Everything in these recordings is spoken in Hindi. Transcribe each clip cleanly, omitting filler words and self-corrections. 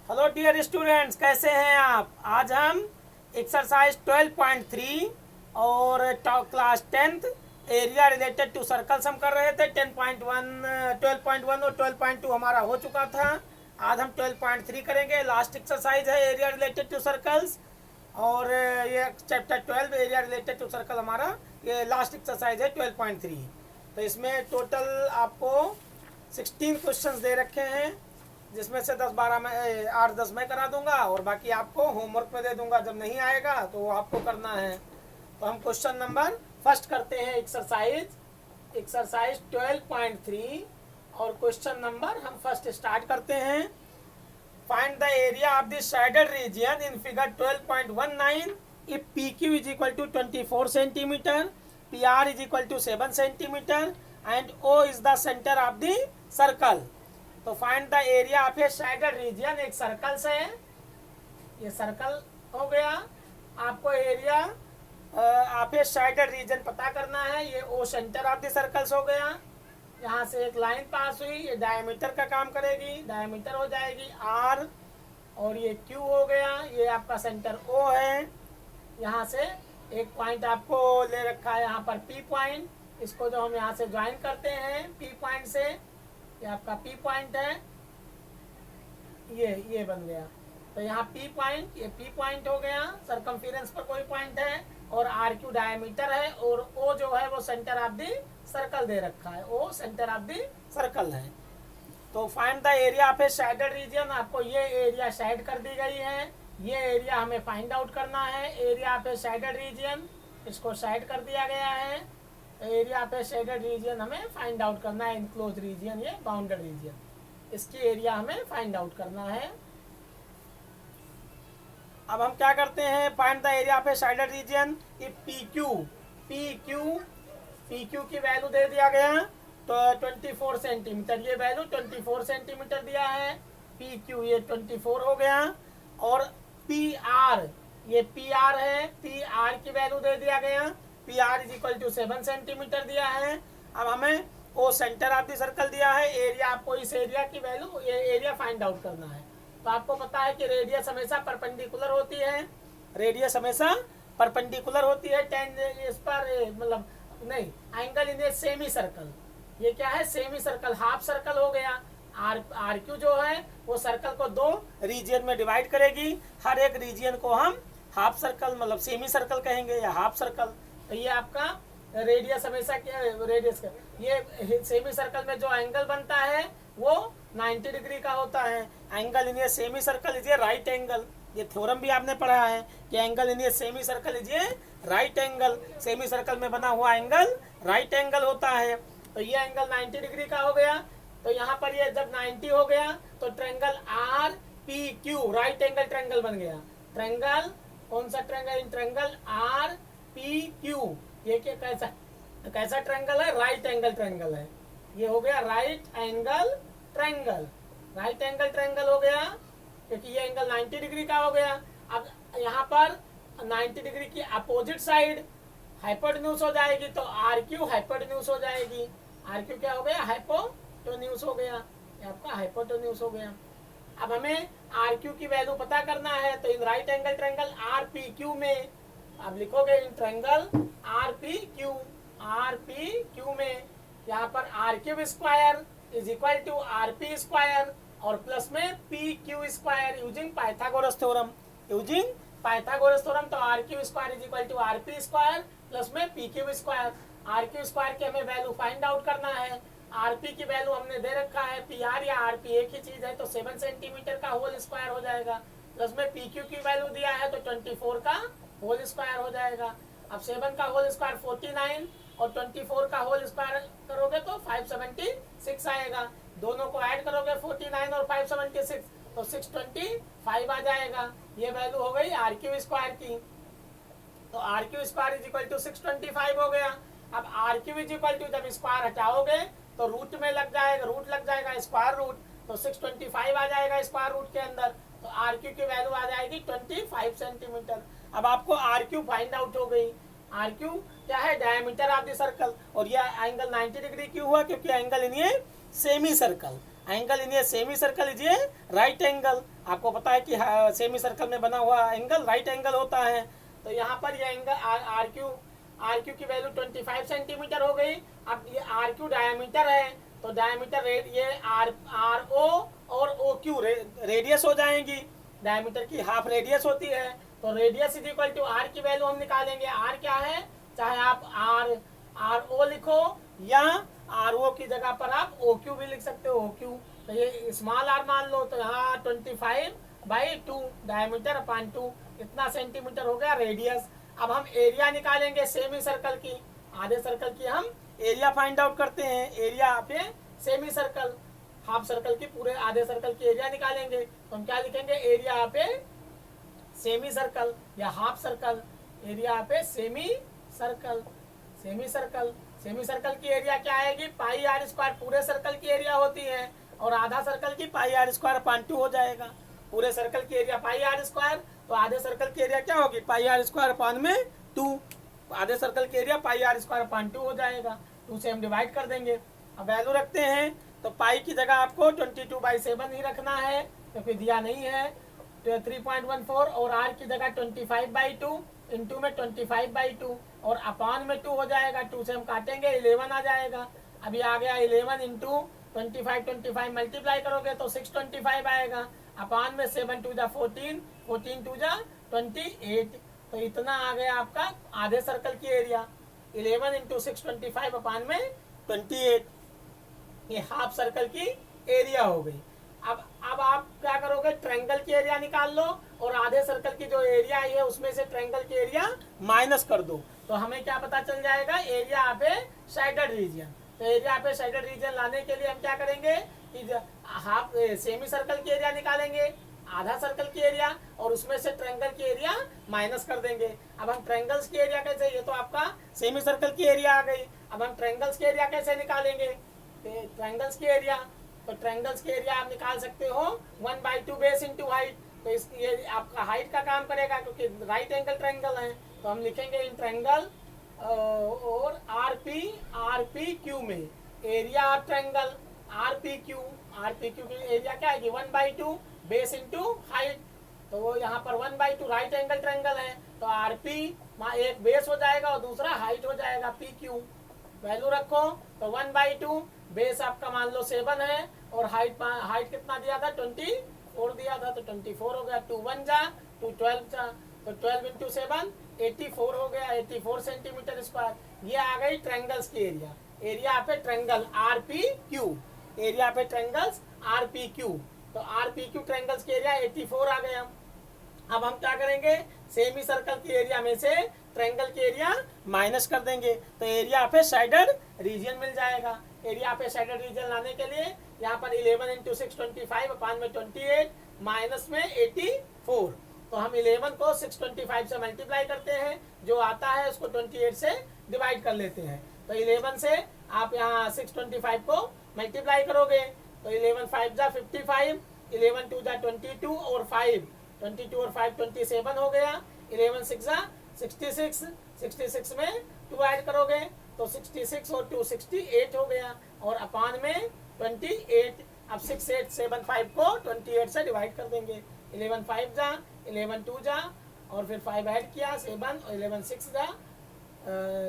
हेलो डियर स्टूडेंट्स, कैसे हैं आप। आज हम एक्सरसाइज 12.3 और class 10th area related to circles हम कर रहे थे। 10.1 12.1 और 12.2 हमारा हो चुका था। आज हम 12.3 करेंगे। लास्ट एक्सरसाइज है एरिया रिलेटेड टू सर्कल्स, और ये chapter 12 area related to circle हमारा ये लास्ट एक्सरसाइज है 12.3। तो इसमें टोटल आपको 16 क्वेश्चंस दे रखे हैं, जिसमें से 10-12 में 8-10 मैं करा दूंगा और बाकी आपको होमवर्क में दे दूंगा। जब नहीं आएगा तो वो आपको करना है। तो हम क्वेश्चन नंबर फर्स्ट करते हैं एक्सरसाइज 12.3 और क्वेश्चन नंबर हम फर्स्ट स्टार्ट करते हैं। Find the area of the shaded region in figure 12.19 if PQ is equal to 24 centimetre, PR is equal to 7 centimetre and O is the centre of the circle. तो find the area of a shaded region. एक सर्कल से, ये सर्कल हो गया, आपको area of a shaded region पता करना है। ये O centre of the circles हो गया। यहाँ से एक लाइन पास हुई, ये डायमीटर का काम करेगी, डायमीटर हो जाएगी R, और ये Q हो गया, ये आपका सेंटर O है। यहाँ से एक पॉइंट आपको ले रखा है यहाँ पर P पॉइंट, इसको जो हम यहाँ से ज्वाइन करते हैं P पॉइंट से, ये आपका P पॉइंट है, ये बन गया। तो यहाँ P पॉइंट, ये P पॉइंट हो गया, सरकमफेरेंस पर कोई पॉइंट है, और RQ डायमीटर है, और O जो है वो सेंटर ऑफ द सर्कल दे रखा है, O centre of the circle है। तो find the area of a shaded reason. आपको ये एरिया शेड कर दी गई है, ये एरिया हमें फाइंड आउट करना है। Area of a shaded reason, इसको शेड कर दिया गया है। Area of a shaded reason हमें फाइंड आउट करना है। इनक्लोज रीजन, ये बाउंडेड रीजन, इसकी एरिया हमें फाइंड आउट करना है। अब हम क्या करते हैं, find the area of a shaded reason if PQ की वैल्यू दे दिया गया तो 24 सेंटीमीटर, ये वैल्यू 24 सेंटीमीटर दिया है। PQ ये 24 हो गया, और PR ये PR है, PR की वैल्यू दे दिया गया, PR is equal to 7 centimetre दिया है। अब हमें वो सेंटर ऑफ द सर्कल दिया है। एरिया, आपको इस एरिया की वैल्यू, ये एरिया फाइंड आउट करना है। तो आपको पता है कि रेडियस हमेशा परपेंडिकुलर होती है, रेडियस हमेशा परपेंडिकुलर होती है 10 इस पर, मतलब नहीं, angle in a semi circle. ये क्या है, सेमी सर्कल, हाफ सर्कल हो गया। RQ जो है वो सर्कल को 2 रीजियन में डिवाइड करेगी। हर एक रीजियन को हम हाफ सर्कल, मतलब सेमी सर्कल कहेंगे या हाफ सर्कल। तो ये आपका रेडियस हमेशा क्या है, रेडियस का, ये सेमी सर्कल में जो एंगल बनता है वो 90 डिग्री का होता है। एंगल इन ये सेमी सर्कल इज ये राइट एंगल। ये थ्योरम भी आपने पढ़ा है कि एंगल इन ये सेमी सर्कल इज ये राइट एंगल। सेमी सर्कल में बना हुआ एंगल राइट एंगल होता है। तो ये एंगल 90 डिग्री का हो गया। तो यहाँ पर ये जब 90 हो गया तो triangle RPQ right angle triangle बन गया। ट्रायंगल, कौन सा ट्रायंगल, इन ट्रायंगल RPQ, ये क्या, कैसा ट्रायंगल है, राइट एंगल ट्रायंगल है। ये हो गया right angle triangle, right angle triangle हो गया, क्योंकि ये एंगल 90 डिग्री का हो गया। अब यहाँ पर 90 डिग्री की अपोजिट साइड हाइपोटेन्यूज हो जाएगी, तो RQ हाइपोटेन्यूज हो जाएगी। RQ क्या हो गया, हाइपोटेन्यूज हो गया, ये आपका हाइपोटेन्यूज हो गया। अब हमें RQ की वैल्यू पता करना है। तो in right angle triangle RPQ में अब लिखोगे, इन ट्रायंगल RPQ में यहाँ पर RQ square is equal to RP square और प्लस में PQ square using Pythagoras theorem. तो RQ square is equal to RP square plus में PQ स्क्वायर। RQ स्क्वायर की हमें वैल्यू फाइंड आउट करना है। RP की वैल्यू हमने दे रखा है, PR या RP एक ही चीज है, तो 7 सेंटीमीटर का होल स्क्वायर हो जाएगा। प्लस में PQ की वैल्यू दिया है तो 24 का होल स्क्वायर हो जाएगा। अब 7 का होल स्क्वायर 49 और 24 का होल स्क्वायर करोगे तो 576 आएगा। दोनों को ऐड करोगे 49 और 576 तो 625 आ जाएगा। ये वैल्यू हो गई RQ स्क्वायर की। तो RQ square is equal to 625 हो गया। अब RQ इज इक्वल टू, जब स्क्वायर हटाओगे तो रूट में लग जाएगा, रूट लग जाएगा, स्क्वायर रूट, तो 625 आ जाएगा स्क्वायर रूट के अंदर। तो RQ की वैल्यू आ जाएगी 25 सेंटीमीटर। अब आपको RQ फाइंड आउट हो गई। RQ क्या है, डायमीटर ऑफ द सर्कल, और यह एंगल 90 डिग्री क्यों हुआ, क्योंकि एंगल इन ये semi circle, angle in a semi circle is a right angle. आपको पता है कि सेमी सर्कल में बना हुआ एंगल राइट एंगल होता है। तो यहाँ पर ये एंगल आर क्यू की वैल्यू 25 सेंटीमीटर हो गई। अब ये आर क्यू डायमीटर है, तो डायमीटर ये आर ओ और ओ क्यू रेडियस हो जाएंगी। डायमीटर की हाफ रेडियस होती है, तो radius is equal to r की वैल्यू हम निकालेंगे। आर क्या है, चाहे आप आर ओ लिखो या आर ओ की जगह पर आप ओ क्यू भी लिख सकते हो, ओ क्यू। तो ये स्मॉल आर मान लो, तो यहाँ 25/2 डायमीटर अपान 2 इतना सेंटीमीटर हो गया रेडियस। अब हम एरिया निकालेंगे सेमी सर्कल की, आधे सर्कल की हम एरिया फाइंड आउट करते हैं। एरिया पे सेमी सर्कल, हाफ सर्कल की पूरे आधे सर्कल की एरिया निकालेंगे। तो हम क्या लिखेंगे, एरिया पे सेमी सर्कल या हाफ सर्कल, एरिया पे सेमी सर्कल। सेमी सर्कल की एरिया क्या आएगी, पाई आर स्क्वायर। पूरे सर्कल की एरिया होती है और आधा सर्कल की पाई आर स्क्वायर अपान 2 हो जाएगा। पूरे सर्कल की एरिया पाई आर स्क्वायर, तो आधे सर्कल की एरिया क्या होगी, पाई आर स्क्वायर अपान में 2। आधे सर्कल की area pi r square upon 2 हो जाएगा। 2 से हम डिवाइड कर देंगे। अब वैल्यू रखते हैं, तो पाई की जगह आपको 22/7 ही रखना है क्योंकि दिया नहीं है। तो 3.14 और आर की जगह 25/2 इंटू में 25/2 और अपान में 2 हो जाएगा। 2 से हम काटेंगे 11 आ जाएगा। अभी आ गया 11 इंटू 25 मल्टीप्लाई करोगे तो 625 आएगा। अपान में 7 2 जा 14, 14 2 जा 28। तो इतना आ गया आपका आधे सर्कल की एरिया। 11 इंटू 625 अपान में 28, ये हाफ सर्कल की एरिया हो गई। अब आप क्या करोगे, ट्रायंगल की एरिया निकाल लो और आधे सर्कल की जो एरिया आई है उसमें से ट्रायंगल की एरिया माइनस कर दो। तो हमें क्या पता चल जाएगा, एरिया पे साइडेड रीजन। तो एरिया पे साइडेड रीजन लाने के लिए हम क्या करेंगे कि हाफ सेमी सर्कल की एरिया निकालेंगे, आधा सर्कल की एरिया, और उसमें से ट्रायंगल की एरिया माइनस कर देंगे। अब हम ट्रायंगल्स की एरिया कैसे, ये तो आपका सेमी सर्कल की एरिया आ गई। अब हम ट्रायंगल्स की एरिया कैसे निकालेंगे, ट्रायंगल्स की एरिया, तो ट्रायंगल्स की एरिया आप निकाल सकते हो 1/2 बेस इंटू हाइट। तो ये आपका हाइट का काम करेगा क्योंकि राइट एंगल ट्रायंगल है। तो हम लिखेंगे इन ट्रायंगल और आर पी क्यू में area of triangle R P Q की एरिया क्या है, 1/2 बेस इंटू हाइट। तो वो यहाँ पर 1/2 राइट एंगल ट्रायंगल है, तो आर पी एक बेस हो जाएगा और दूसरा हाइट हो जाएगा पी क्यू। वैल्यू रखो, तो 1/2 बेस आपका मान लो 7 है और हाइट कितना दिया था, 24 दिया था, तो 24 हो गया। 2 1 जा 2 12 जा, तो 12 इंटू 7 84 हो गया, 84 सेंटीमीटर स्क्वायर। ये आ गई ट्रायंगल्स की एरिया। एरिया पे triangle R P Q, area पे ट्रायंगल्स आर पी क्यू। तो आर पी क्यू ट्रायंगल्स की एरिया 84 आ गया। अब हम क्या करेंगे, सेमी सर्कल की एरिया में से ट्रायंगल की एरिया माइनस कर देंगे, तो एरिया पे साइडेड रीजन मिल जाएगा। एरिया पे साइडेड रीजन लाने के लिए यहाँ पर 11 इंटू 625 अपान में 28 माइनस में 84। तो हम 11 को 625 से मल्टीप्लाई करते हैं, जो आता है उसको 28 से डिवाइड कर लेते हैं। तो 11 से आप यहाँ 625 को मल्टीप्लाई करोगे, तो 11 5 जा 55, 11 2 जा 22 और 5 22 और 5 27 हो गया। 11 6 जा 66, 66 में 2 ऐड करोगे तो 66 और 2 68 हो गया और अपान में 28। अब 6 8 7 5 को 28 से डिवाइड कर देंगे। 11 5 जा 11 2 जा और फिर 5 ऐड किया 7 और 11 6 जा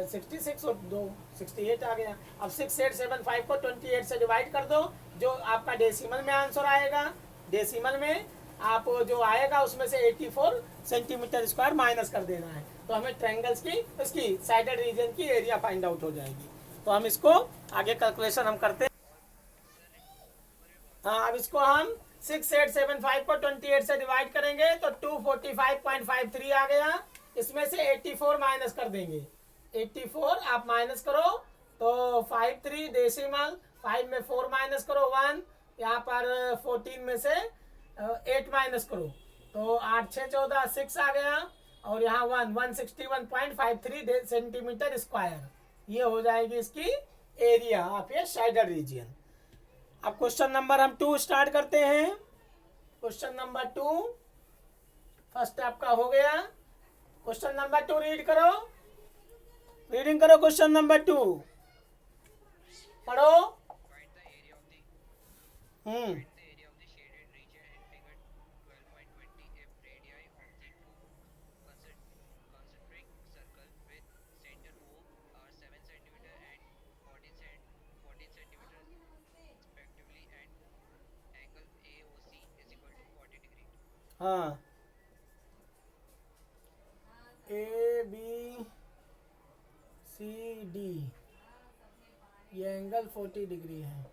66 और 2 68 आ गया। अब 6 8 7 5 को 28 से डिवाइड कर दो, जो आपका डेसिमल में आंसर आएगा। डेसिमल में आप जो आएगा उसमें से 84 सेंटीमीटर स्क्वायर माइनस कर देना है, तो हमें ट्रायंगल्स की उसकी साइडेड रीजन की एरिया फाइंड आउट हो जाएगी। तो हम इसको आगे कैलकुलेशन हम करते हैं। हाँ, अब इसको हम 6 8 7 5 को 28 से डिवाइड करेंगे तो 245.53 आ गया। इसमें से 84 माइनस कर देंगे। 84 आप माइनस करो तो 53 डेसिमल, 5 में 4 माइनस करो 1, यहाँ पर 14 में से 8 माइनस करो तो 8 6 14 6 आ गया और यहाँ 161.53 सेंटीमीटर स्क्वायर। ये हो जाएगी इसकी area of a sided reason. अब क्वेश्चन नंबर हम 2 स्टार्ट करते हैं। क्वेश्चन नंबर 2 फर्स्ट आपका हो गया। क्वेश्चन नंबर 2 रीड करो, रीडिंग करो। क्वेश्चन नंबर 2 पढ़ो। हम्म हाँ, ए बी सी डी, ये एंगल 40 डिग्री है।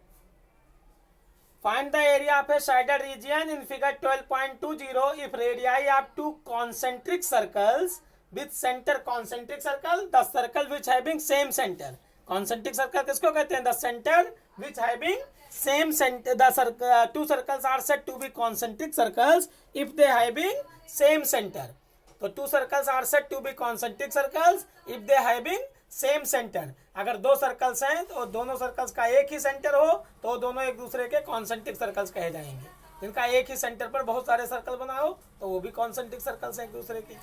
Find the area of a shaded region in figure 12.20 if radii of two concentric circles with center concentric circle, the circle which having same center. Concentric circle किसको कहते हैं? The center which having same center. The two circles are said to be concentric circles if they having same center. तो two circles are set to be concentric circles if they having same centre. अगर दो सर्कल्स हैं तो दोनों सर्कल्स का एक ही सेंटर हो तो दोनों एक दूसरे के कॉन्सेंट्रिक सर्कल्स कहे जाएंगे। जिनका एक ही सेंटर पर बहुत सारे सर्कल बना हो तो वो भी कॉन्सेंट्रिक सर्कल्स हैं एक दूसरे के।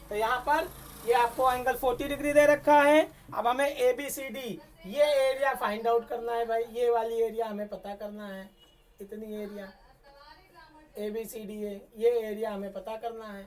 तो यहाँ पर ये आपको एंगल 40 डिग्री दे रखा है। अब हमें ए बी सी डी ये एरिया फाइंड आउट करना है भाई, ये वाली एरिया हमें पता करना है। इतनी area A B C D है, ये एरिया हमें पता करना है।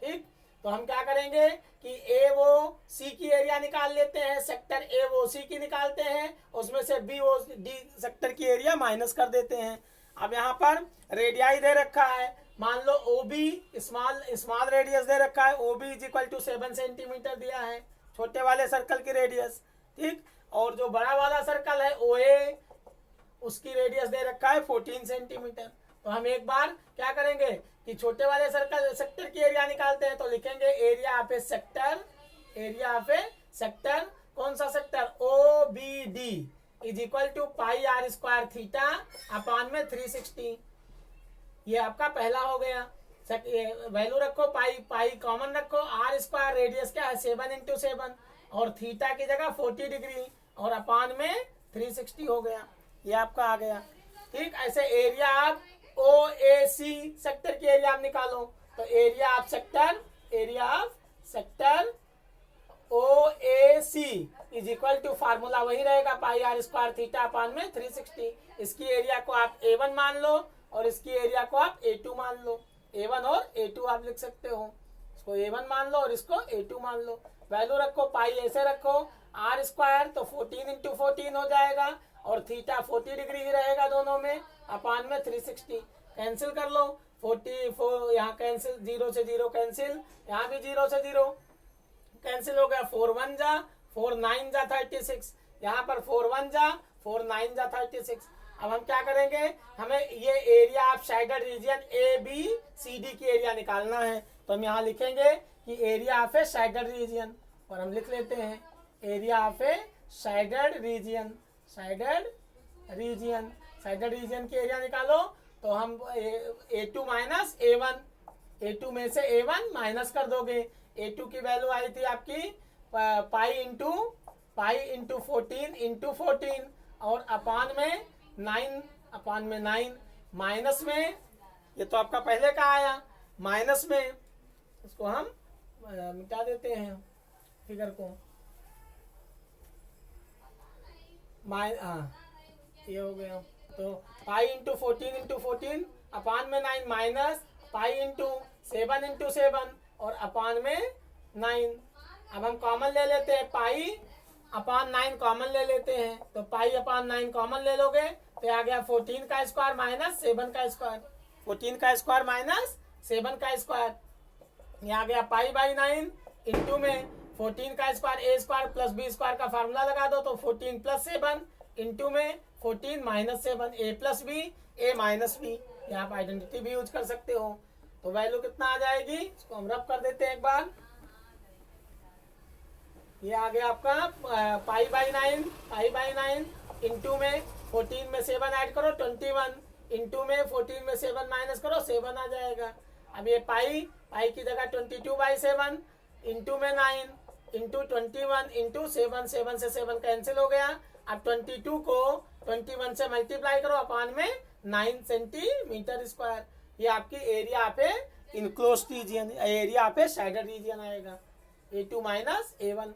ठीक, तो हम क्या करेंगे कि ए वो सी की एरिया निकाल लेते हैं, सेक्टर ए वो सी की निकालते हैं, उसमें से बी वो डी सेक्टर की एरिया माइनस कर देते हैं। अब यहाँ पर रेडियाई दे रखा है, मान लो ओ बी स्मॉल रेडियस दे रखा है, O B is equal to 7 centimetre दिया है, छोटे वाले सर्कल की रेडियस। ठीक, और जो बड़ा वाला सर्कल है ओ ए उसकी रेडियस दे रखा है 14 सेंटीमीटर। तो हम एक बार क्या करेंगे कि छोटे वाले सर्कल सेक्टर की एरिया निकालते हैं, तो लिखेंगे area of a sector, area of a sector, कौन सा sector? O B D is equal to pi r square theta upon में 360। ये आपका पहला हो गया। वैल्यू रखो, पाई कॉमन रखो, आर स्क्वायर रेडियस क्या है 7 इंटू 7 और थीटा की जगह 40 डिग्री और अपॉन में 360 हो गया। ये आपका आ गया। ठीक, ऐसे एरिया आप ओ ए सी सेक्टर की एरिया आप निकालो, तो area of sector O A C is equal to formula वही रहेगा pi r square theta upon में 360। इसकी एरिया को आप A1 मान लो और इसकी एरिया को आप A2 मान लो। A1 और A2 आप लिख सकते हो, इसको A1 मान लो और इसको A2 मान लो। वैल्यू रखो, पाई ऐसे रखो, आर स्क्वायर तो 14 इंटू 14 हो जाएगा और थीटा 40 डिग्री ही रहेगा दोनों में, अपान में 360। कैंसिल कर लो, 44 यहाँ कैंसिल, 0 से 0 कैंसिल, यहाँ भी 0 से 0 कैंसिल हो गया। 4 1 जा 4 9 जा 36, यहाँ पर 4 1 जा 4 9 जा 36। अब हम क्या करेंगे, हमें ये area of shaded region A B C D की एरिया निकालना है। तो हम यहाँ लिखेंगे कि area of a shaded region, और हम लिख लेते हैं area of a shaded region. Shaded region की एरिया निकालो, तो हम A2 माइनस A1, A2 में से A1 माइनस कर दोगे। A2 की वैल्यू आई थी आपकी पाई इंटू 14 इंटू 14 और अपान में 9 माइनस में, ये तो आपका पहले का आया, माइनस में इसको हम मिटा देते हैं फिगर को। ये हो गया, तो पाई इंटू 14 अपान में 9 माइनस पाई इंटू 7 और अपान में 9। अब हम कॉमन ले लेते हैं, पाई अपान 9 कॉमन ले लेते हैं, तो पाई अपान 9 कॉमन ले लोगे तो आ गया 14 का स्क्वायर माइनस 7 का स्क्वायर, 14 का स्क्वायर माइनस 7 का स्क्वायर। ये आ गया पाई बाई 9 इंटू में 14 का स्क्वायर ए स्क्वायर प्लस बी स्क्वायर का फार्मूला लगा दो, तो 14 प्लस 7 इंटू में 14 माइनस 7, ए प्लस बी ए माइनस बी, यहाँ पर आइडेंटिटी भी यूज कर सकते हो। तो वैल्यू कितना आ जाएगी, इसको हम रब कर देते हैं एक बार। ये आ गया आपका पाई बाई 9 इंटू में 14 में 7 ऐड करो 21 इंटू में 14 में 7 माइनस करो 7 आ जाएगा। अब ये पाई की जगह 22/7 इंटू में 9 इंटू 21 इंटू 7 से 7 कैंसिल हो गया। अब 22 को 21 से मल्टीप्लाई करो अपान में 9 सेंटीमीटर स्क्वायर। ये आपकी एरिया पे इनक्लोज्ड रीजन, एरिया पे शेडेड रीजन आएगा। A2 माइनस A1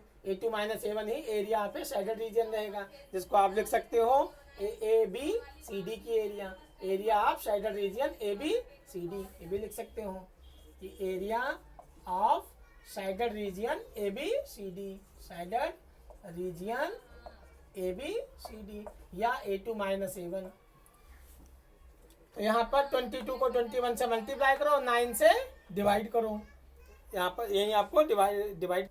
ही एरिया पे शेडेड रीजन रहेगा, जिसको आप लिख सकते हो ए बी सी डी की area. Area of shaded region A B C D, ये भी लिख सकते हो कि area of shaded region A B C D, shaded region A B C D या A2 माइनस A1। तो यहाँ पर 22 को 21 से मल्टीप्लाई करो, 9 से डिवाइड करो, यहाँ पर यही आपको डिवाइड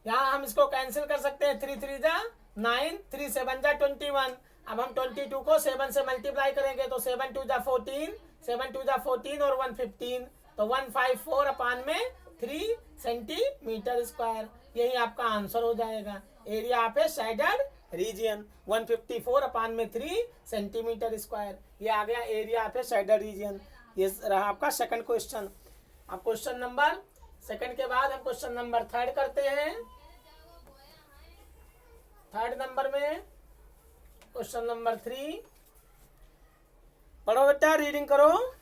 यहाँ हम इसको कैंसिल कर सकते हैं, 3 3 जा 9, 3 7 जा 21। अब हम 22 को 7 से मल्टीप्लाई करेंगे तो 7 2 जा 14, 7 2 जा 14 और 1 15, तो 154 अपान में 3 सेंटीमीटर स्क्वायर, यही आपका आंसर हो जाएगा। Area of a shaded reason 154 अपान में 3 सेंटीमीटर स्क्वायर, ये आ गया area of a shaded reason. ये रहा आपका सेकंड क्वेश्चन। अब क्वेश्चन नंबर सेकंड के बाद हम क्वेश्चन नंबर थर्ड करते हैं। थर्ड नंबर में क्वेश्चन नंबर 3 पढ़ो बेटा, रीडिंग करो।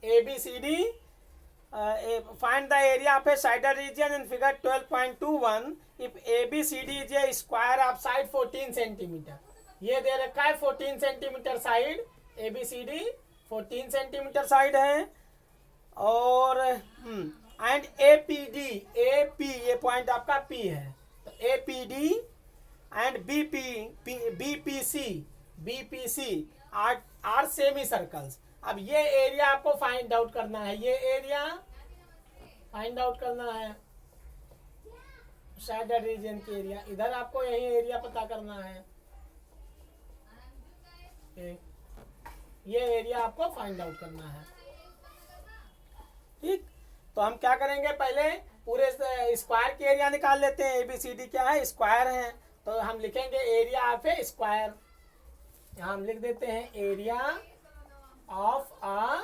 ABCD find the area of a shaded region in figure 12.21 if ABCD is a square of side 14 centimetre, ये दे रखा है 14 centimetre side, ABCD 14 centimetre side है, और एंड APD AP ये पॉइंट आपका P है, तो APD and BPC are semi circles. अब ये एरिया आपको फाइंड आउट करना है, ये एरिया फाइंड आउट करना है शेडेड रीजन की एरिया, इधर आपको यही एरिया पता करना है, ये एरिया आपको फाइंड आउट करना है। ठीक, तो हम क्या करेंगे, पहले पूरे स्क्वायर की एरिया निकाल लेते हैं। ABCD क्या है, स्क्वायर है, तो हम लिखेंगे एरिया ऑफ ए स्क्वायर, यहाँ हम लिख देते हैं area of a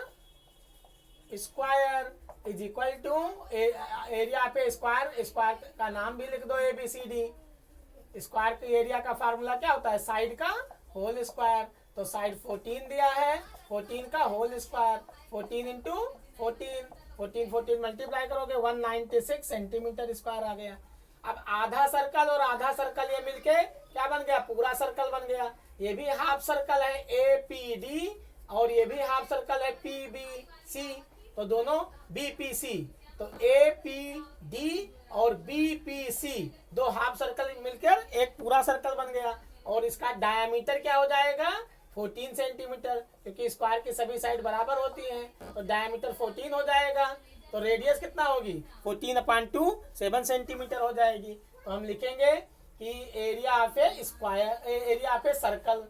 square is equal to area पे स्क्वायर, स्क्वायर का नाम भी लिख दो ABCD। स्क्वायर के एरिया का फार्मूला क्या होता है, साइड का होल स्क्वायर, तो साइड 14 दिया है, 14 का होल स्क्वायर, 14 इंटू 14 मल्टीप्लाई करोगे 196 सेंटीमीटर स्क्वायर आ गया। अब आधा सर्कल और आधा सर्कल ये मिलके क्या बन गया, पूरा सर्कल बन गया। ये भी हाफ सर्कल है APD और ये भी हाफ सर्कल है PBC, तो दोनों BPC, तो APD और BPC दो हाफ सर्कल मिलकर एक पूरा सर्कल बन गया, और इसका डायमीटर क्या हो जाएगा 14 सेंटीमीटर, क्योंकि स्क्वायर की सभी साइड बराबर होती हैं, तो डायमीटर 14 हो जाएगा, तो रेडियस कितना होगी 14/2 7 सेंटीमीटर हो जाएगी। तो हम लिखेंगे कि area of a square, area of a circle,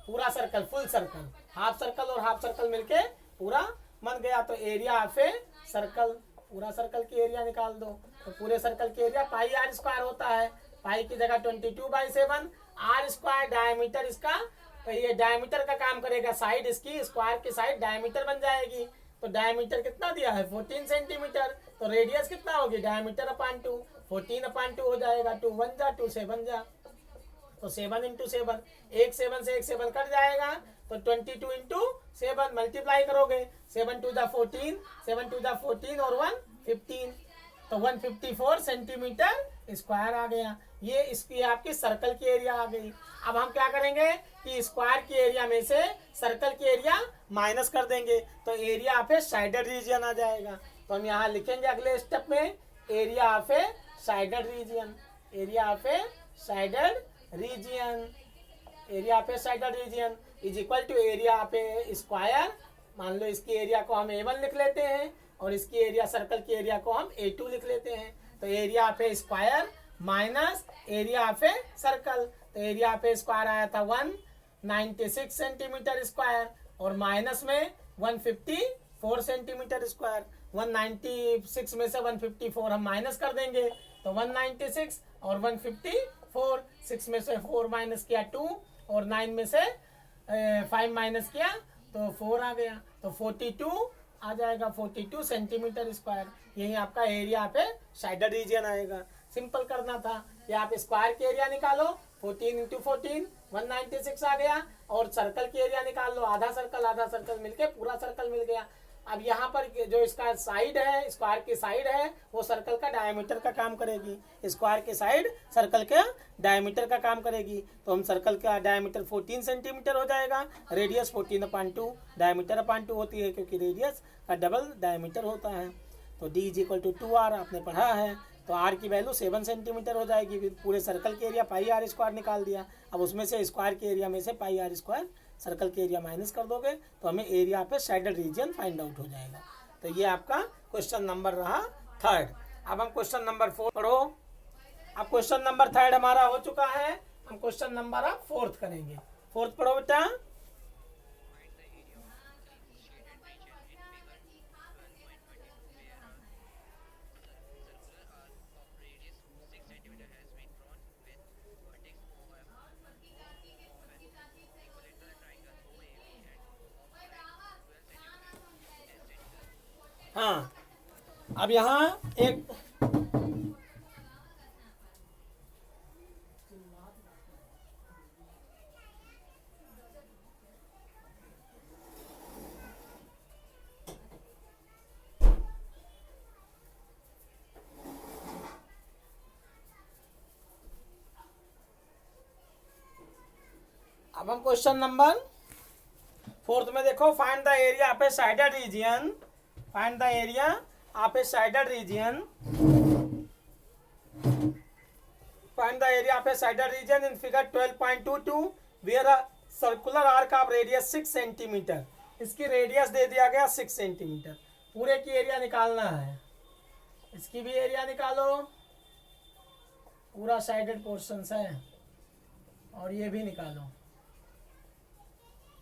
पूरा circle, full circle, half circle और हाफ सर्कल मिलके पूरा बन गया, तो एरिया ऑफ ए सर्कल, पूरा सर्कल की एरिया निकाल दो, तो पूरे सर्कल की एरिया पाई आर स्क्वायर होता है, पाई की जगह 22/7, आर स्क्वायर डायमीटर इसका, तो ये डायमीटर का काम करेगा, साइड इसकी स्क्वायर की साइड डायमीटर बन जाएगी, तो डायमीटर कितना दिया है 14 सेंटीमीटर, तो रेडियस कितना होगी डायमीटर/2, 14/2 हो जाएगा, 2 1 जा 2 7 जा, तो 7 इंटू 7, एक 7 से एक 7 कट जाएगा, तो 22 इंटू 7 मल्टीप्लाई करोगे, 7 2 जा 14, 7 2 जा 14 और 1 15, तो 154 सेंटीमीटर स्क्वायर आ गया। ये इसकी आपकी सर्कल की एरिया आ गई। अब हम क्या करेंगे कि स्क्वायर की एरिया में से सर्कल की एरिया माइनस कर देंगे, तो area of a sided region आ जाएगा। तो हम यहाँ लिखेंगे अगले स्टेप में area of a sided region, area of a sided region, area of a sided region is equal to area of a square. मान लो इसकी एरिया को हम A1 लिख लेते हैं और इसकी एरिया सर्कल की एरिया को हम A2 लिख लेते हैं, तो area of a square minus area of a circle, तो एरिया ऑफ ए स्क्वायर आया था 196 सेंटीमीटर स्क्वायर और माइनस में 154 सेंटीमीटर स्क्वायर। 196 में से 154 हम माइनस कर देंगे, तो 196 और 154, 6 में से 4 माइनस किया 2 और 9 में से 5 माइनस किया तो 4 आ गया, तो 42 आ जाएगा, 42 सेंटीमीटर स्क्वायर। यही आपका एरिया पे साइडेड रीजन आएगा। सिंपल करना था, या आप स्क्वायर के एरिया निकालो, 14 इंटू 14 196 आ गया, और सर्कल की एरिया निकाल लो, आधा सर्कल मिलके पूरा सर्कल मिल गया। अब यहाँ पर जो इसका साइड है, स्क्वायर की साइड है, वो सर्कल का डायमीटर का काम करेगी। स्क्वायर की साइड सर्कल के डायमीटर का काम करेगी। तो हम सर्कल का डायमीटर 14 सेंटीमीटर हो जाएगा, रेडियस 14/2, डायमीटर अपॉन 2 होती है, क्योंकि रेडियस का डबल डायमीटर होता है। तो d is equal to 2r आपने पढ़ा है। तो r की वैल्यू 7 सेंटीमीटर हो जाएगी। फिर पूरे सर्कल के एरिया पाई आर स्क्वायर निकाल दिया। अब उसमें से स्क्वायर के एरिया में से पाई आर स्क्वायर सर्कल के एरिया माइनस कर दोगे तो हमें एरिया पे साइडेड रीजन फाइंड आउट हो जाएगा। तो ये आपका क्वेश्चन नंबर रहा 3rd। अब हम क्वेश्चन नंबर 4 पढ़ो। अब क्वेश्चन नंबर 3rd हमारा हो चुका है, हम क्वेश्चन नंबर अब 4th करेंगे। 4th पढ़ो बेटा। हाँ, अब यहाँ एक अब हम क्वेश्चन नंबर 4th में देखो, find the area of a sided region, find the area of a sided region, find the area of a sided region in figure 12.22 where a circular arc of radius 6 centimetre. इसकी रेडियस दे दिया गया 6 सेंटीमीटर। पूरे की एरिया निकालना है, इसकी भी एरिया निकालो, पूरा साइडेड पोर्शन है, और ये भी निकालो,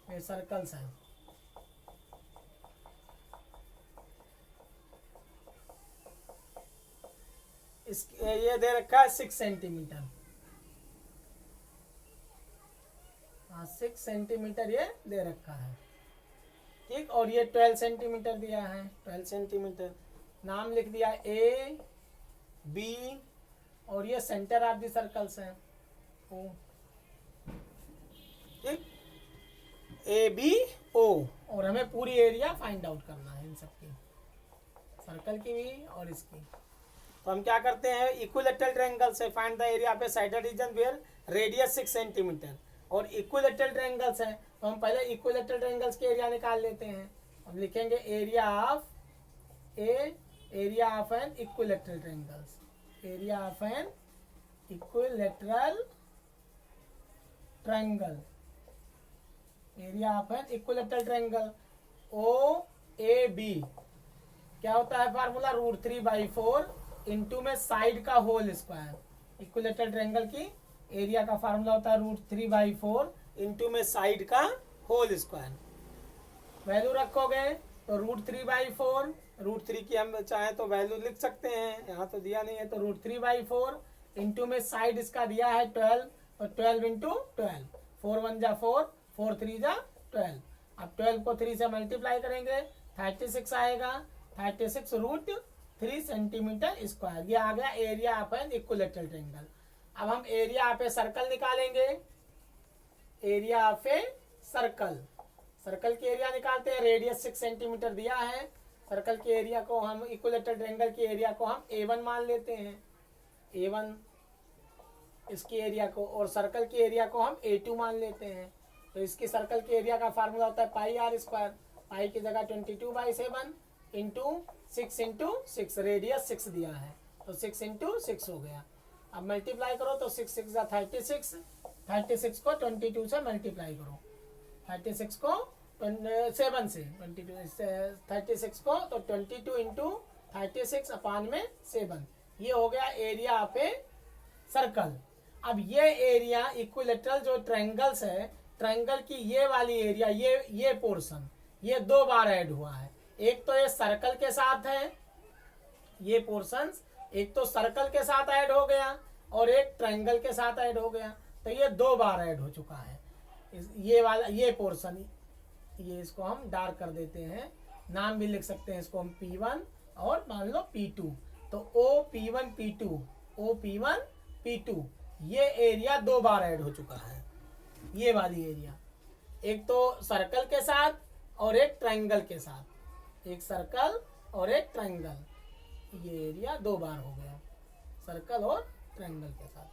ये सर्कल्स है। इस ये दे रखा है 6 सेंटीमीटर। हाँ, 6 सेंटीमीटर ये दे रखा है, ठीक। और ये 12 सेंटीमीटर दिया है, 12 सेंटीमीटर। नाम लिख दिया ए बी, और ये सेंटर ऑफ द सर्कल्स है ओ, ठीक, ए बी ओ। और हमें पूरी एरिया फाइंड आउट करना है इन सबकी, सर्कल की भी और इसकी। तो हम क्या करते हैं, इक्विलेटरल ट्रायंगल से find the area of a sided region where radius 6 centimetre. और इक्विलेटरल ट्रायंगल्स है, तो हम पहले इक्विलेटरल ट्रायंगल्स के एरिया निकाल लेते हैं। हम लिखेंगे area of an equilateral triangles, area of an equilateral triangle, area of an equilateral triangle O A B. क्या होता है फार्मूला, √3/4 इंटू में साइड का होल स्क्वायर। इक्विलेटरल ट्रायंगल की एरिया का फार्मूला होता है √3/4 इंटू में साइड का होल स्क्वायर। वैल्यू रखोगे तो √3/4, √3 की हम चाहे तो वैल्यू लिख सकते हैं, यहाँ तो दिया नहीं है, तो √3/4 इंटू में साइड इसका दिया है 12, तो 12 इंटू 12, 4 1 जा 4, 4 3 जा 12। अब 12 को 3 से मल्टीप्लाई करेंगे 36 आएगा, 36 √3 सेंटीमीटर स्क्वायर। ये आ गया area of an equilateral triangle. अब हम एरिया ऑफ ए सर्कल निकालेंगे, area of a circle, circle की एरिया निकालते हैं। रेडियस 6 सेंटीमीटर दिया है, सर्कल के एरिया को हम, इक्विलेटरल ट्रायंगल की एरिया को हम A1 मान लेते हैं, A1 इसकी एरिया को, और सर्कल की एरिया को हम A2 मान लेते हैं। तो इसकी सर्कल के एरिया का फार्मूला होता है पाई आर स्क्वायर, पाई की जगह 22/7 इंटू 6 इंटू 6, रेडियस 6 दिया है तो 6 इंटू 6 हो गया। अब मल्टीप्लाई करो तो 6 6 जा 36, 36 को 22 से मल्टीप्लाई करो, 36 को 7 से 22, 36 को तो 22 इंटू 36 अपान में 7, ये हो गया एरिया ऑफ ए सर्कल। अब ये एरिया इक्विलेटरल जो ट्रायंगल्स है, ट्रायंगल की ये वाली एरिया, ये पोर्शन, ये 2 बार ऐड हुआ है। एक तो ये सर्कल के साथ है, ये पोर्शंस एक तो सर्कल के साथ ऐड हो गया और एक ट्रायंगल के साथ ऐड हो गया, तो ये 2 बार ऐड हो चुका है। ये वाला ये पोर्शन, ये इसको हम डार्क कर देते हैं, नाम भी लिख सकते हैं इसको हम P1 और मान लो P2। तो OP1 P2, OP1 P2, ये एरिया 2 बार ऐड हो चुका है, ये वाली एरिया, एक तो सर्कल के साथ और एक ट्रायंगल के साथ, एक सर्कल और एक ट्रायंगल, ये एरिया 2 बार हो गया सर्कल और ट्रायंगल के साथ।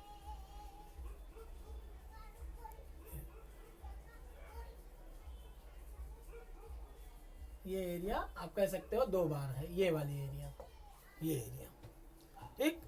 ये एरिया आप कह सकते हो 2 बार है, ये वाली एरिया, ये एरिया, ठीक।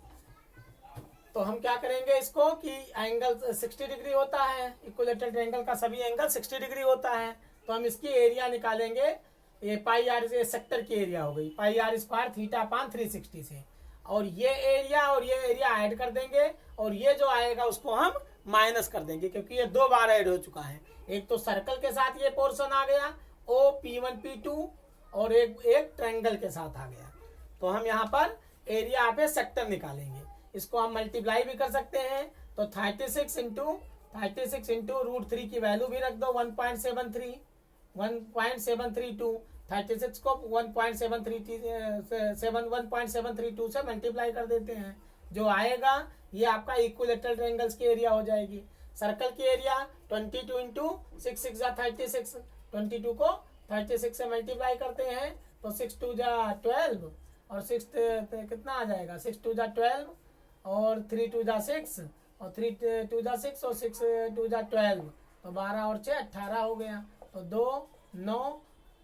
तो हम क्या करेंगे इसको कि एंगल 60 डिग्री होता है, इक्विलेटरल ट्रायंगल का सभी एंगल 60 डिग्री होता है, तो हम इसकी एरिया निकालेंगे। ये पाई आर से सेक्टर की एरिया हो गई, पाई आर स्क्वायर थीटा अपान 360 से, और ये एरिया ऐड कर देंगे, और ये जो आएगा उसको हम माइनस कर देंगे, क्योंकि ये 2 बार ऐड हो चुका है। एक तो सर्कल के साथ ये पोर्शन आ गया OP1 P2, और एक ट्रायंगल के साथ आ गया। तो हम यहाँ पर एरिया पे सेक्टर निकालेंगे, इसको हम मल्टीप्लाई भी कर सकते हैं। तो 36 इंटू √3 की वैल्यू भी रख दो, 1.732, 36 को 1.732 से मल्टीप्लाई कर देते हैं, जो आएगा ये आपका इक्विलेटरल ट्रायंगल्स की एरिया हो जाएगी। सर्कल की एरिया 22 इंटू 6 6 जा 36, 22 को 36 से मल्टीप्लाई करते हैं तो 6 2 जा 12, और 6 कितना आ जाएगा, 6 2 जा 12, और 3 2 जा 6, और 3 2 जा 6, और 6 2 जा 12, तो 12 और 6 18 हो गया। तो 2 9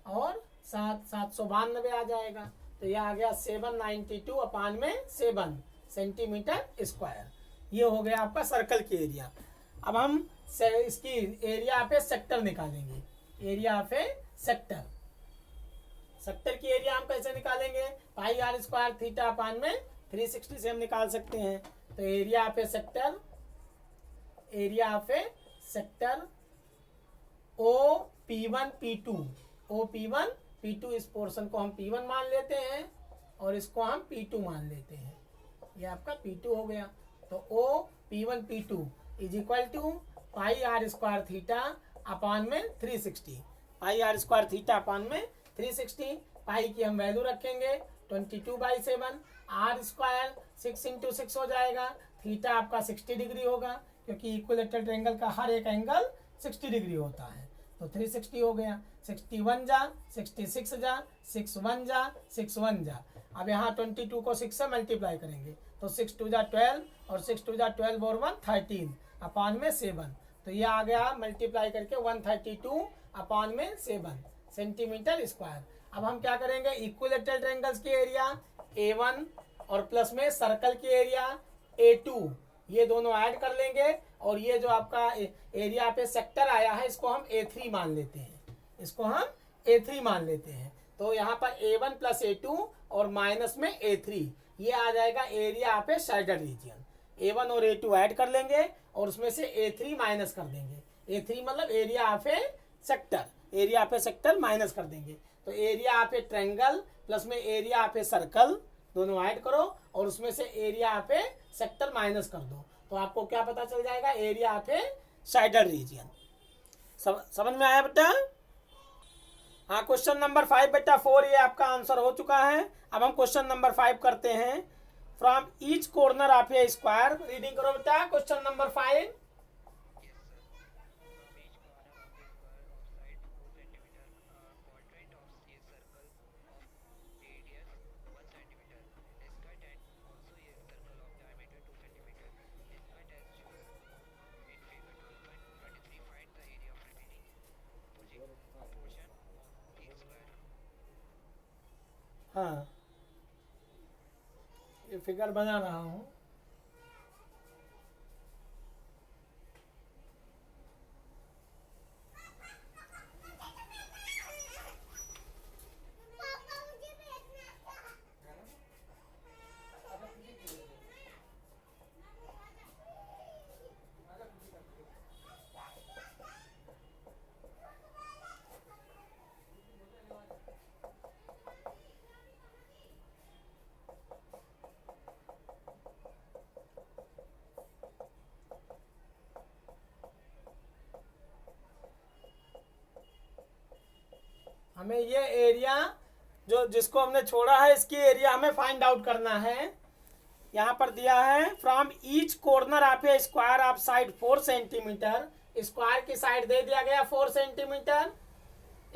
और 7 792 आ जाएगा। तो यह आ गया 792 अपान में 7 सेंटीमीटर स्क्वायर। ये हो गया आपका सर्कल की एरिया। अब हम इसकी एरिया पे सेक्टर निकालेंगे, एरिया पे सेक्टर की एरिया हम कैसे निकालेंगे, पाई आर स्क्वायर थीटा अपान में 360 से हम निकाल सकते हैं। तो एरिया पे सेक्टर OP1 P2, इस पोर्शन को हम P1 मान लेते हैं और इसको हम P2 मान लेते हैं, ये आपका P2 हो गया। तो OP1 P2 is equal to pi r square theta upon में 360, pi r square theta upon में 360, पाई की हम वैल्यू रखेंगे 22/7, आर स्क्वायर 6 इंटू 6 हो जाएगा, थीटा आपका 60 डिग्री होगा, क्योंकि इक्विलेटरल ट्रायंगल का हर एक एंगल 60 डिग्री होता है। तो 360 हो गया, 61 जा 66 जा 61 जा 61 जा। अब यहाँ 22 को 6 से मल्टीप्लाई करेंगे तो 6 2 जा 12, और 6 2 जा 12 और 1 13 अपान में 7। तो ये आ गया मल्टीप्लाई करके 132 अपान में 7 सेंटीमीटर स्क्वायर। अब हम क्या करेंगे, इक्विलेटरल ट्रायंगल्स की एरिया A1 और प्लस में सर्कल की एरिया A2, ये दोनों ऐड कर लेंगे, और ये जो आपका एरिया पे सेक्टर आया है इसको हम A3 मान लेते हैं, तो यहाँ पर A1 प्लस A2 और माइनस में A3, ये आ जाएगा एरिया पे शेडेड रीजन। A1 और A2 ऐड कर लेंगे और उसमें से A3 माइनस कर देंगे, A3 मतलब एरिया पे सेक्टर माइनस कर देंगे। तो एरिया पे ट्रायंगल प्लस में एरिया पे सर्कल दोनों ऐड करो और उसमें से एरिया पे सेक्टर माइनस कर दो, तो आपको क्या पता चल जाएगा, एरिया पे शेडेड रीजन। समझ में आया बेटा? हाँ, क्वेश्चन नंबर 5 बेटा 4 ये आपका आंसर हो चुका है। अब हम क्वेश्चन नंबर 5 करते हैं। From each corner of a square, reading करो बेटा क्वेश्चन नंबर 5। हाँ, ये फिगर बना रहा हूँ। हमें ये एरिया जो जिसको हमने छोड़ा है इसकी एरिया हमें फाइंड आउट करना है। यहाँ पर दिया है from each corner of a square of side 4 centimetre. Square की साइड दे दिया गया 4 सेंटीमीटर।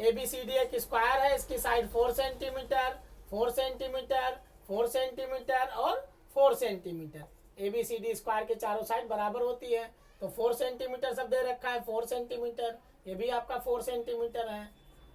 ABCD एक स्क्वायर है, इसकी साइड 4 सेंटीमीटर, 4 सेंटीमीटर, 4 सेंटीमीटर और 4 सेंटीमीटर। ABCD स्क्वायर के चारों साइड बराबर होती है, तो 4 सेंटीमीटर सब दे रखा है, 4 सेंटीमीटर, ये भी आपका 4 सेंटीमीटर है।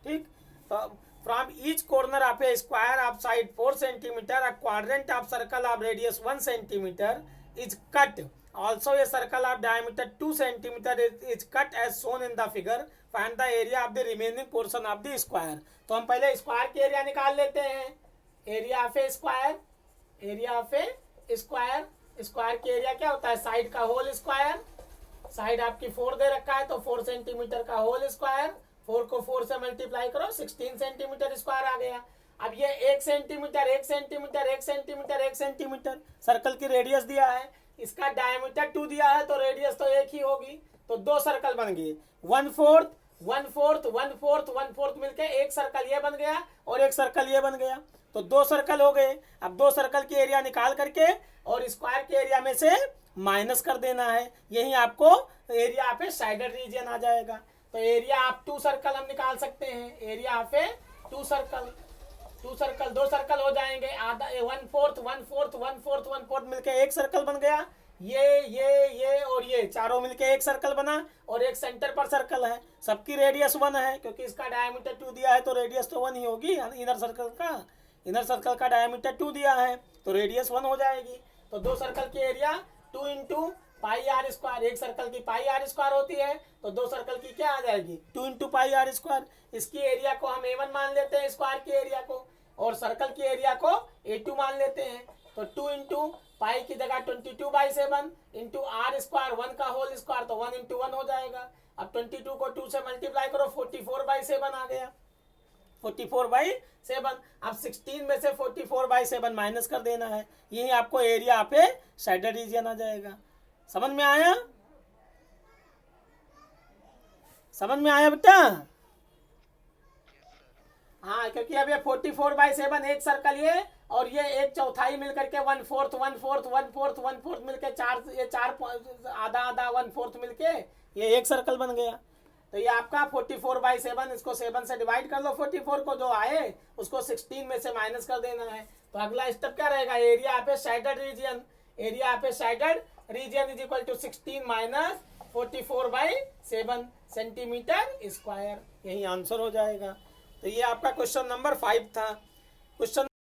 ठीक, तो from each corner of a square of side 4 centimetre, a quadrant of circle of radius 1 centimetre is cut. Also a circle of diameter 2 centimeter is cut as shown in the figure. Find the area of the remaining portion of the square. तो हम पहले स्क्वायर की एरिया निकाल लेते हैं। Area of a square, area of a square, square की एरिया क्या होता है? साइड का होल स्क्वायर। साइड आपकी 4 दे रखा है तो 4 सेंटीमीटर का होल स्क्वायर। 4 को 4 से मल्टीप्लाई करो, 16 सेंटीमीटर स्क्वायर आ गया। अब ये 1 centimetre, 1 centimetre, 1 centimetre, 1 centimetre circle की रेडियस दिया है। इसका डायमीटर 2 दिया है तो रेडियस तो एक ही होगी, तो 2 सर्कल बन गए। 1/4, 1/4, 1/4, 1/4 मिलके एक सर्कल ये बन गया और एक सर्कल ये बन गया, तो 2 सर्कल हो गए। अब 2 सर्कल की एरिया निकाल करके और स्क्वायर के एरिया में से माइनस कर देना है, यही आपको area of a sided region आ जाएगा। तो एरिया ऑफ 2 सर्कल हम निकाल सकते हैं। Area of A 2 circle, 2 circle 2 circle हो जाएंगे, आधा 1/4, 1/4, 1/4, 1/4 मिलके एक सर्कल बन गया। ये और ये चारों मिलके एक सर्कल बना और एक सेंटर पर सर्कल है। सबकी रेडियस 1 है क्योंकि इसका डायमीटर 2 दिया है तो रेडियस तो 1 ही होगी। इनर सर्कल का डायमीटर 2 दिया है तो रेडियस 1 हो जाएगी। तो 2 सर्कल की area 2 into pi r square. एक सर्कल की पाई आर स्क्वायर होती है तो 2 सर्कल की क्या आ जाएगी? 2 इंटू पाई आर स्क्वायर। इसकी एरिया को हम A1 मान लेते हैं, स्क्वायर की एरिया को, और सर्कल की एरिया को A2 मान लेते हैं। तो 2 इंटू पाई की जगह 22/7 इंटू आर स्क्वायर, 1 का होल स्क्वायर, तो 1 इंटू 1 हो जाएगा। अब 22 को 2 से मल्टीप्लाई करो, 44/7 आ गया, 44/7। अब 16 में से 44/7 माइनस कर देना है, यही आपको area of a sided region आ जाएगा। समझ में आया? समझ में आया बेटा? हाँ, क्योंकि अब ये 44/7 एक सर्कल ये और ये एक चौथाई मिलकर के 1/4, 1/4, 1/4, 1/4 मिलके 4, ये 4 आधा आधा 1/4 मिलके ये एक सर्कल बन गया। तो ये आपका 44/7, इसको 7 से डिवाइड कर लो, 44 को जो आए उसको 16 में से माइनस कर देना है। तो अगला स्टेप क्या रहेगा? Area of a sided region, area of a sided region is equal to 16 minus 44/7 centimetre square, यही आंसर हो जाएगा। तो ये आपका क्वेश्चन नंबर 5 था। क्वेश्चन